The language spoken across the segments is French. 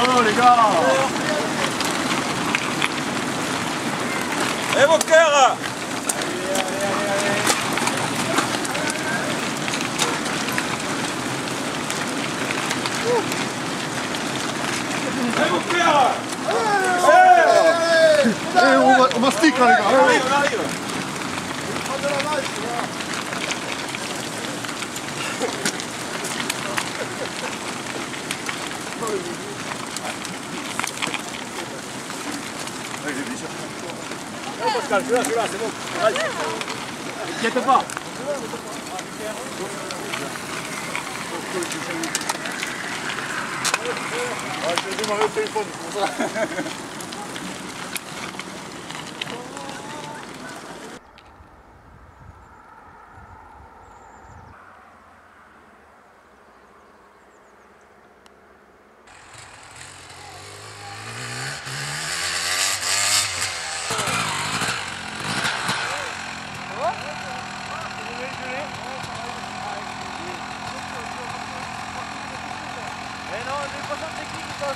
Oh les gars. Et vos cœurs. Et vos cœurs. On mastique là les gars. On arrive. Prends de la masse, Non, Pascal, celui-là, c'est bon. Vas-y. T'inquiète pas. Je vais démarrer le téléphone, c'est pour ça. mais non, les poissons techniques, ils peuvent.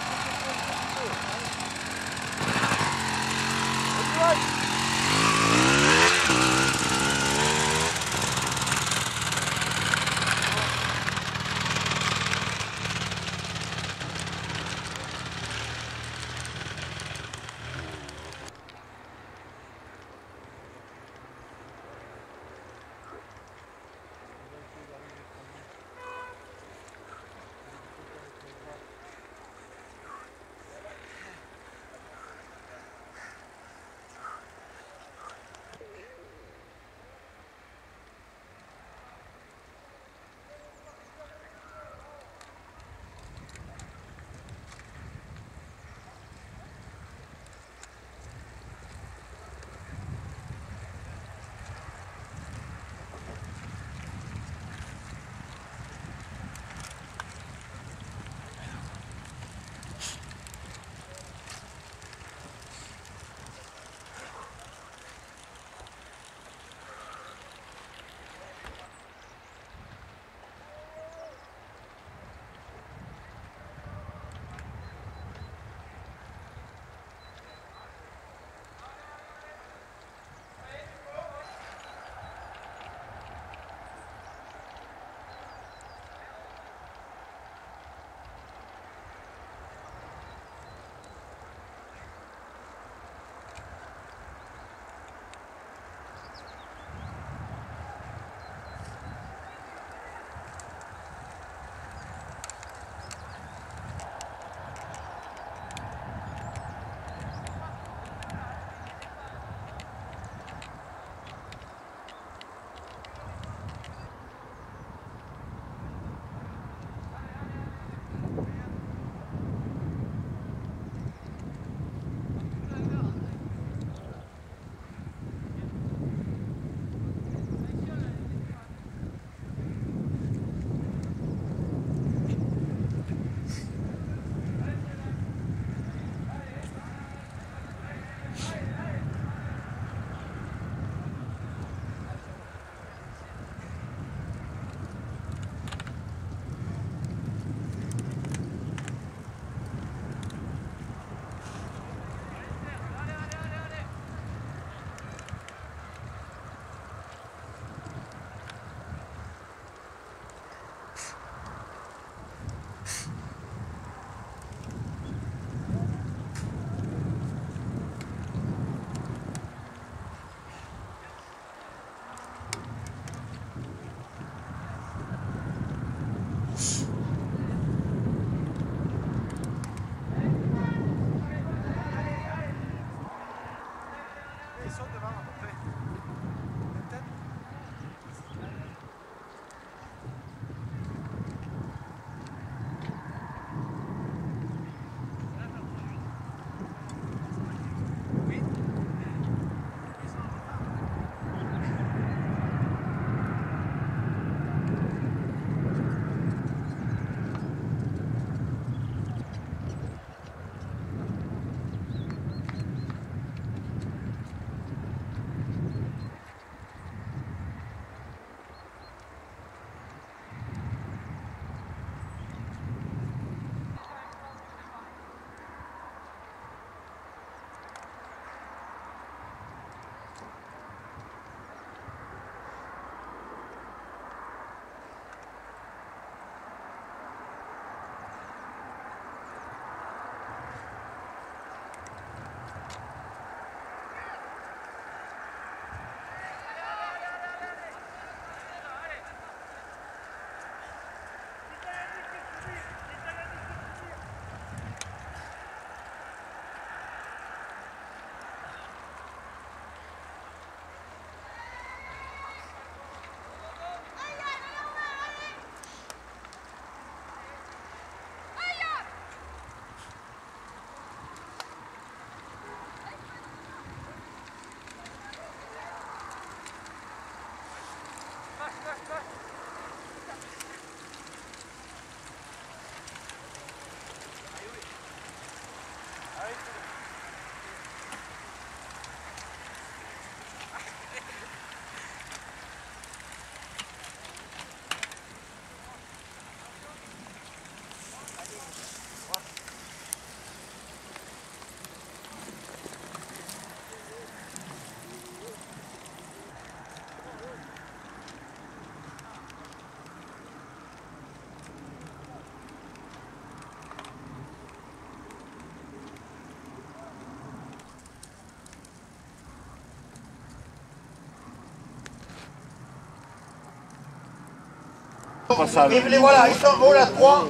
Et les voilà, ils sont là, 3.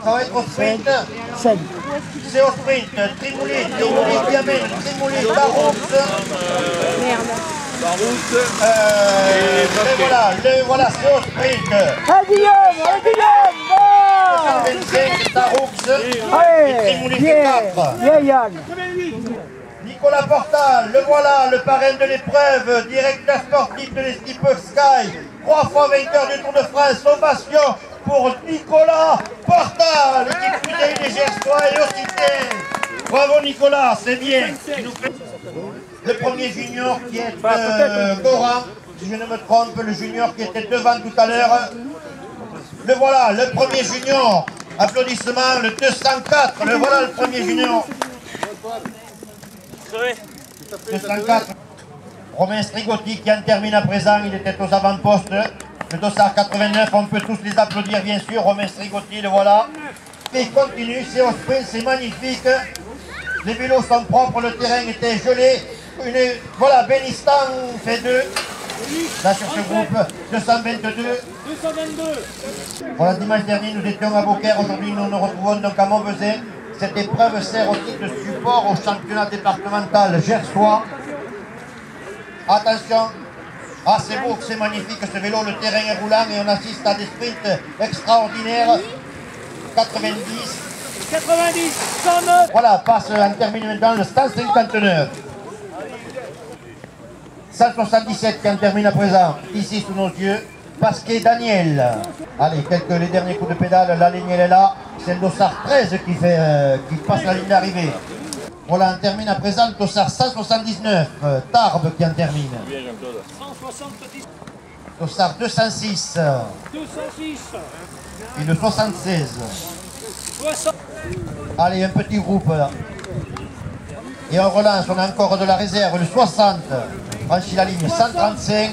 Ça va être au sprint. C'est au sprint. Trimouli, qui amène Trimouli, Baroux. Et voilà, c'est au sprint. Guillaume 125, Taroux. Et Trimouli, c'est 4. Nicolas Portal, le voilà, le parrain de l'épreuve, directeur sportif de l'équipe Sky, 3 fois vainqueur du Tour de France, ovation pour Nicolas Portal, l'équipe Fidèle des Gersois et Occitane. Bravo Nicolas, c'est bien. Le premier junior qui est Goran, si je ne me trompe, le junior qui était devant tout à l'heure. Le voilà, le premier junior. Applaudissements, le 204, le voilà le premier junior. 204. Romain Strigotti qui en termine à présent, il était aux avant-postes. Le dossard 89, on peut tous les applaudir bien sûr. Romain Strigotti, le voilà. Et il continue, c'est au sprint, c'est magnifique. Les vélos sont propres, le terrain était gelé. Voilà, Benistan fait 2. Là sur ce groupe, 222. Voilà, dimanche dernier nous étions à Beaucaire, aujourd'hui nous nous retrouvons donc à Montbezin. Cette épreuve sert au titre de support au championnat départemental gersois. Attention, c'est beau, c'est magnifique ce vélo, le terrain est roulant et on assiste à des sprints extraordinaires. 90, 109. voilà, passe en termine maintenant le 159. 177 qui en termine à présent, ici sous nos yeux. Pasquet Daniel. Allez, les derniers coups de pédale, la ligne elle est là. C'est le dossard 13 qui passe la ligne d'arrivée. Voilà, on termine à présent le dossard 179. Tarbes qui en termine. 170. Dossard 206. 206. Et le 76. 60. Allez, un petit groupe là. Et on relance, on a encore de la réserve, le 60. Franchit la ligne, 135.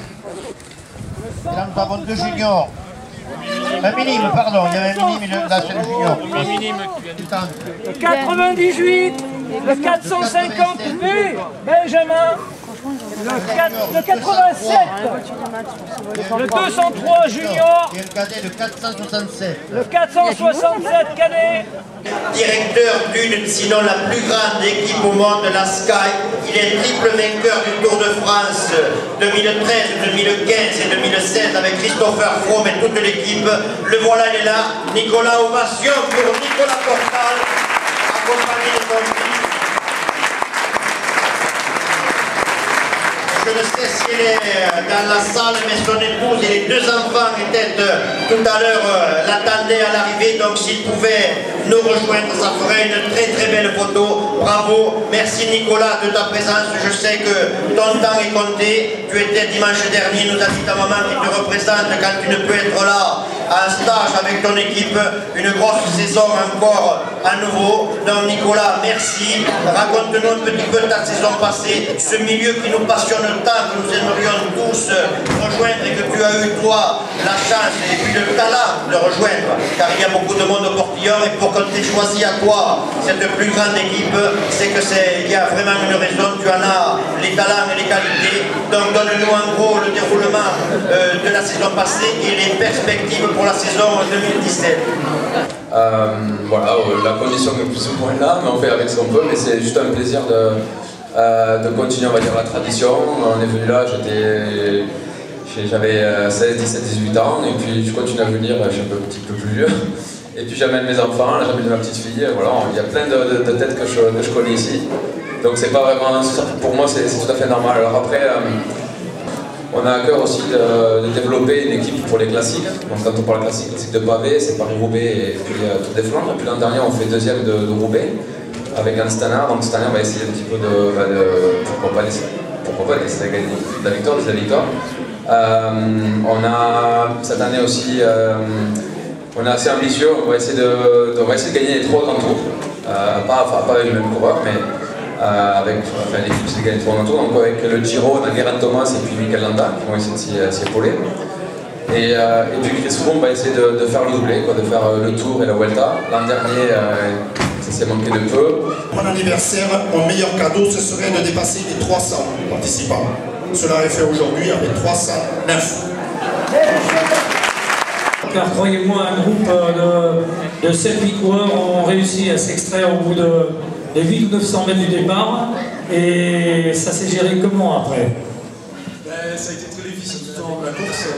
Et là nous avons 2 juniors. Un minime, pardon, il y avait un minime, là c'est le junior. Un minime qui vient du temps. Le 98. Le 450B. Benjamin. Le 87. Le 203 junior. Et le cadet, le 467. Le 467 cadet. Directeur d'une, sinon la plus grande équipe au monde, la Sky. Il est triple vainqueur du Tour de France 2013, 2015 et 2016 avec Christopher Froome et toute l'équipe. Le voilà, il est là. Nicolas, ovation pour Nicolas Portal, accompagné de son fils. Je ne sais si elle est dans la salle, mais son épouse et les 2 enfants étaient tout à l'heure, l'attendaient à l'arrivée, donc s'ils pouvaient nous rejoindre, ça ferait une très très belle photo. Bravo, merci Nicolas de ta présence, je sais que ton temps est compté. Tu étais dimanche dernier, nous a dit ta maman qui te représente quand tu ne peux être là en stage avec ton équipe, une grosse saison encore à nouveau. Donc Nicolas, merci. Raconte-nous un petit peu ta saison passée, ce milieu qui nous passionne tant, que nous aimerions tous rejoindre et que tu as eu toi la chance et puis le talent de rejoindre, car il y a beaucoup de monde au portillon et pour qu'on t'ait choisi à toi cette plus grande équipe, c'est que il y a vraiment une raison, tu en as les talents et les qualités. Donc donne-nous en gros le déroulement de la saison passée et les perspectives pour la saison 2017. Voilà, la condition est plus ou moins là, mais on fait avec ce qu'on peut, mais c'est juste un plaisir de continuer, on va dire, la tradition. On est venu là, j'avais 16, 17, 18 ans, et puis je continue à venir, je suis un petit peu plus vieux. Et puis j'amène mes enfants, là j'amène ma petite fille, voilà, il y a plein de têtes que je connais ici. Donc c'est pas vraiment, pour moi c'est tout à fait normal. Alors après, on a à cœur aussi de développer une équipe pour les classiques. Donc quand on parle classique de pavé, c'est Paris-Roubaix et puis Tour des Flandres. Et puis l'an dernier on fait 2e de Roubaix avec un Stannard. Donc cette année on va essayer un petit peu pourquoi pas d'essayer de gagner de la victoire, on a cette année aussi, on est assez ambitieux, on va essayer de gagner les 3 grands tours. Pas avec le même coureur, mais l'équipe s'est gagné 3 grands tours. Donc avec le Giro, on a Geraint Thomas et puis Mikel Landa qui vont essayer de s'y épauler. Et puis Chris Froome va essayer de faire le doublé, de faire le Tour et la Vuelta. L'an dernier, ça s'est manqué de peu. Mon anniversaire, mon meilleur cadeau, ce serait de dépasser les 300 participants. Cela est fait aujourd'hui avec 309. car croyez-moi, un groupe de 7-8 coureurs ont réussi à s'extraire au bout de 8 ou 900 mètres du départ. Et ça s'est géré comment après? Ça a été très difficile tout au long de la course.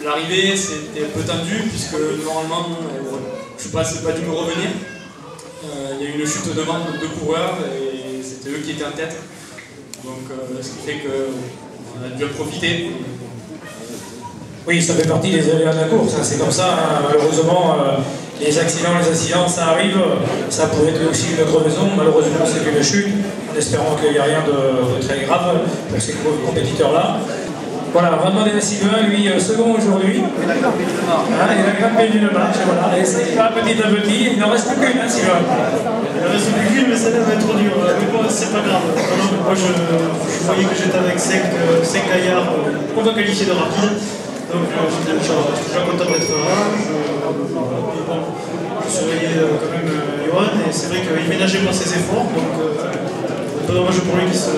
L'arrivée, c'était un peu tendu, puisque normalement, je n'ai pas dû me revenir. Il y a eu une chute devant de 2 coureurs, et c'était eux qui étaient en tête. Donc, ce qui fait qu'on a dû en profiter. Oui, ça fait partie des aléas de la course, hein. C'est comme ça, hein. Malheureusement, les accidents, ça arrive. Ça pourrait être aussi une crevaison, malheureusement c'est une chute, en espérant qu'il n'y a rien de très grave pour ces compétiteurs-là. Voilà, on va demander à Sylvain, lui, second aujourd'hui. Il a grimpé d'une marche, voilà, et c'est pas petit à petit, il n'en reste plus qu'une, hein, Sylvain. Il ne reste plus qu'une, mais ça va être trop dur. Mais bon, c'est pas grave. Moi, je voyais que j'étais avec 5 gaillards, on va qualifier de rapide. Donc j'étais déjà content d'être là. Je surveillais quand même Johan, et c'est vrai qu'il ménageait pas ses efforts. Donc un peu dommage pour lui qu'il se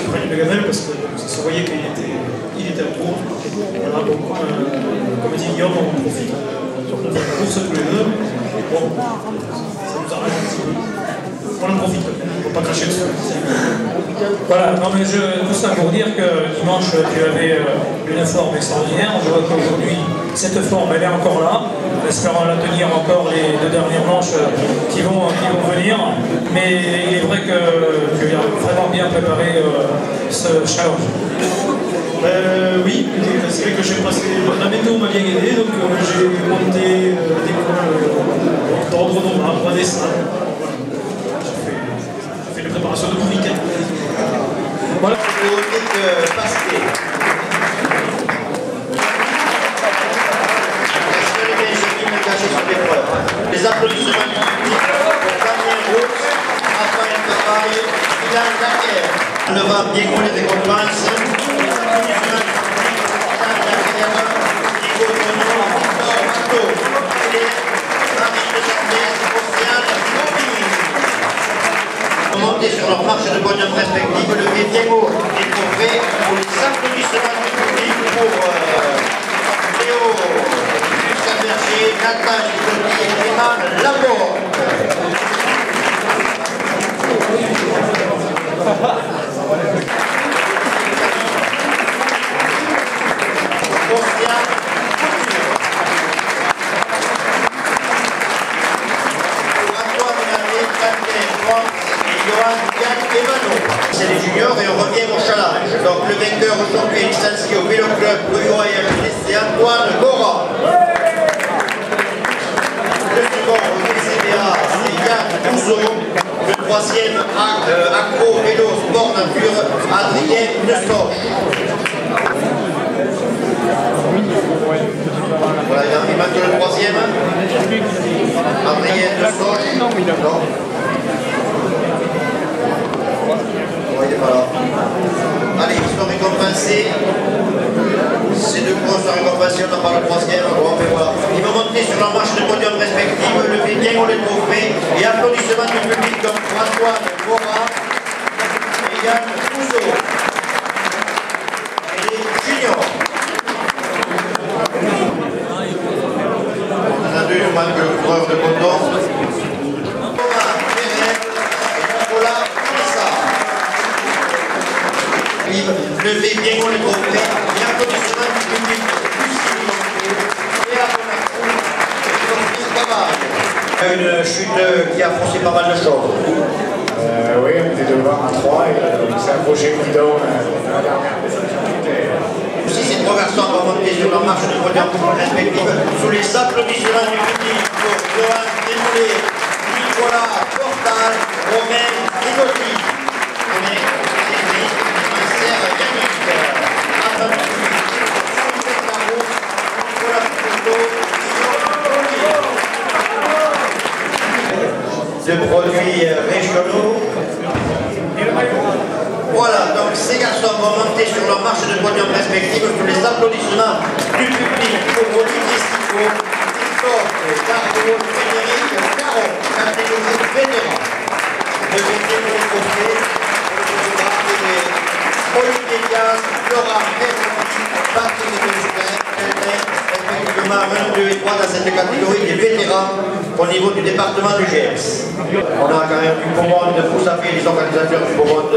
prenne une gamelle, parce que ça se voyait qu'il était en cours. Voilà, donc, comme dit Guillaume, on profite de la course tous les deux. Bon, ça nous arrange un petit peu. On en profite, on ne va pas cracher dessus. Voilà, non mais tout ça pour dire que dimanche tu avais une forme extraordinaire. Je vois qu'aujourd'hui cette forme elle est encore là, en espérant la tenir encore les 2 dernières manches qui vont venir. Mais il est vrai que tu as vraiment bien préparé ce challenge. Oui, c'est vrai que j'ai passé. La météo m'a bien aidé, donc j'ai monté des cols d'ordre normal, pas des salles. J'ai fait une préparation de tout week-end. Voilà. Pasquet. Les applaudissements du public pour Damien Roux, Raphaël Cabaye, Dylan Daguerre. On va bien qu'on les récompense. Monter sur leur marche de podium respective, levez bien haut et couvrez pour les applaudissements du public pour Léo, Lucas Berger, Nathan Gigotti et Clément Laporte. C'est les juniors et on revient au challenge. Donc le vainqueur aujourd'hui est licencié au Vélo Club Bruyère, c'est Antoine Gora. Le second au TCBA, c'est Yann Bouzot. Le troisième, Accro Vélo Sport Nature, Adrien Nestoche. Voilà, il manque le troisième. Adrien Nestoche. Non. Il n'est pas là. Allez, ils sont récompensés. Ces 2 courses sont récompensés, on n'a pas le troisième. Bon, mais voilà. Ils vont monter sur leur marche de podium respective, levez bien on les trophées et applaudissements du public comme Antoine Gora et Yann Bouzot. Et les juniors. On a 2, il manque le coureur de Condor. Levez bien on les trophées et applaudissements du public et à mon une chute qui a forcé pas mal de choses. Oui, on était devant à 3 et il s'est approché le guidon la dernière. Si ces 3 garçons vont monter sur leur marche de podium respective sous les applaudissements du public pour Johan Desmoulins, Nicolas Portal, Romain Rigotti. De produits régionaux. Voilà, donc ces garçons vont monter sur leur marche de podium respective sous les applaudissements du public pour Olivier Sicot, Christophe Dardo, Frédéric Caron, catégorie vétéran. Le vétéran est posté pour le photographe Olivier Diaz, Laura Ferrandi, Patrick Destin, équipements 1, 2 et 3 dans cette catégorie des vétérans au niveau du département du Gers. On a quand même du beau monde, vous savez, les organisateurs du beau monde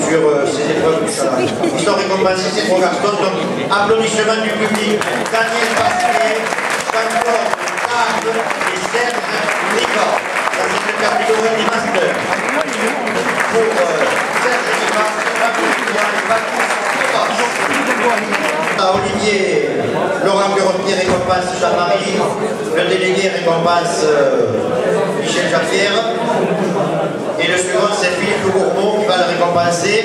sur ces épreuves du challenge. Ils sont récompensés, ces trois garçons, donc applaudissements du public. Daniel Pasquier, Jean-Claude Carle et Serge Ricard dans cette catégorie des masters. Pour Serge Ricard, applaudissements et Baptiste Olivier Laurent Guerretier récompense Jean-Marie, le délégué récompense Michel Jaffière, et le second c'est Philippe Le Gourmand qui va le récompenser.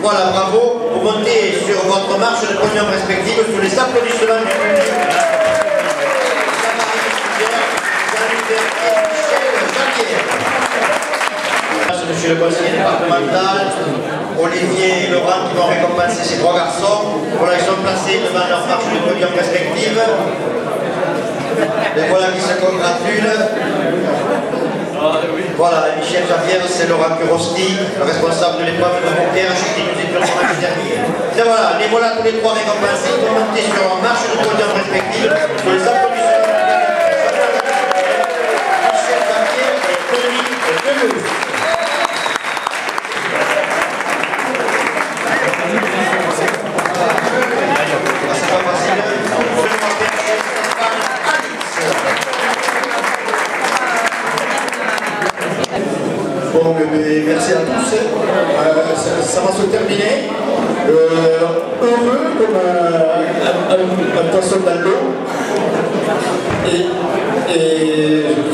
Voilà, bravo, vous montez sur votre marche de podium respective sous les applaudissements du public. Monsieur le conseiller départemental, Olivier et Laurent qui vont récompenser ces trois garçons. Voilà, ils sont placés devant leur marche de podium respective. Et voilà qui se congratulent. Voilà, Michel Javier, c'est Laurent Kuroski, le responsable de l'épreuve de poker chez qui nous étions le match dernier. Et voilà, les voilà tous les trois récompensés. Ils vont monter sur leur marche de podium respective. Pour les applaudissements. Michel Javier et Dominique Deleuze. Bon, merci à tous. Ça va se terminer. Heureux comme un poisson dans l'eau. Et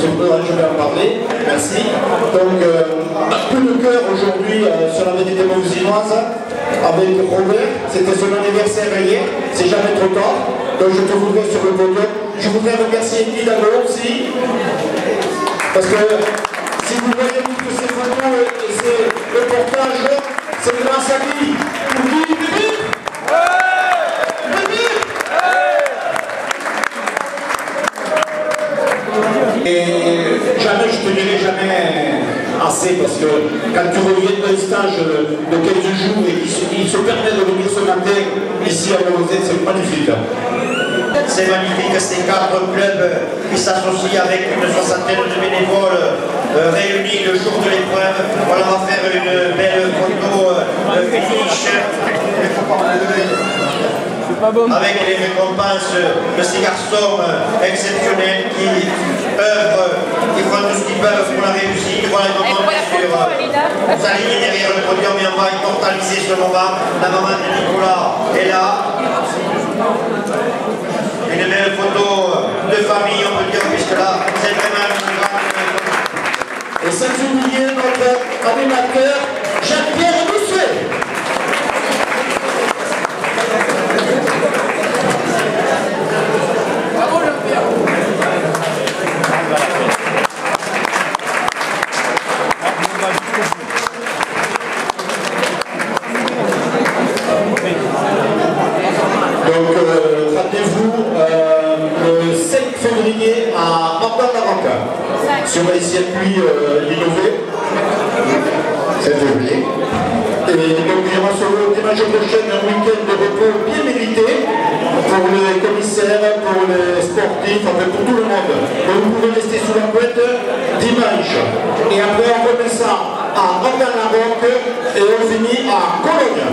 je vais en parler. Merci. Donc, un peu de cœur aujourd'hui sur la médité mousinoise avec Robert. C'était son anniversaire hier. C'est jamais trop tard. Donc, je te voudrais sur le podium. Je voudrais remercier Hidalgo aussi. Parce que si vous voyez toutes ces photos et ces reportages, c'est grâce à lui. Vous dites Bébé ? Bébé ? Et jamais, je te dirai jamais assez, parce que quand tu reviens d'un stage de 15 jours et qu'il se permet de venir ce matin ici à Morozet, c'est magnifique. C'est magnifique, ces 4 clubs qui s'associent avec une soixantaine de bénévoles réunis le jour de l'épreuve. On va faire une belle photo finish avec les récompenses de ces garçons exceptionnels qui œuvrent, qui font tout ce qu'ils peuvent pour la réussite. Voilà, ils vont monter sur sa ligne derrière le podium et on va immortaliser ce moment. La maman de Nicolas est là. Une belle photo de famille, on peut dire, puisque là, c'est vraiment une grande photo. Et sans oublier notre animateur, Jean-Pierre Boussuet. Donc, rendez-vous le 5 février à Martin-la-Roca, sur les circuits innovés. 7 février. Et donc, il y aura sur le dimanche prochain un week-end de repos bien mérité pour les commissaires, pour les sportifs, enfin pour tout le monde. Donc, vous pouvez rester sous la couette dimanche. Et après, on remet ça à Martin-la-Roca et on finit à Cologne.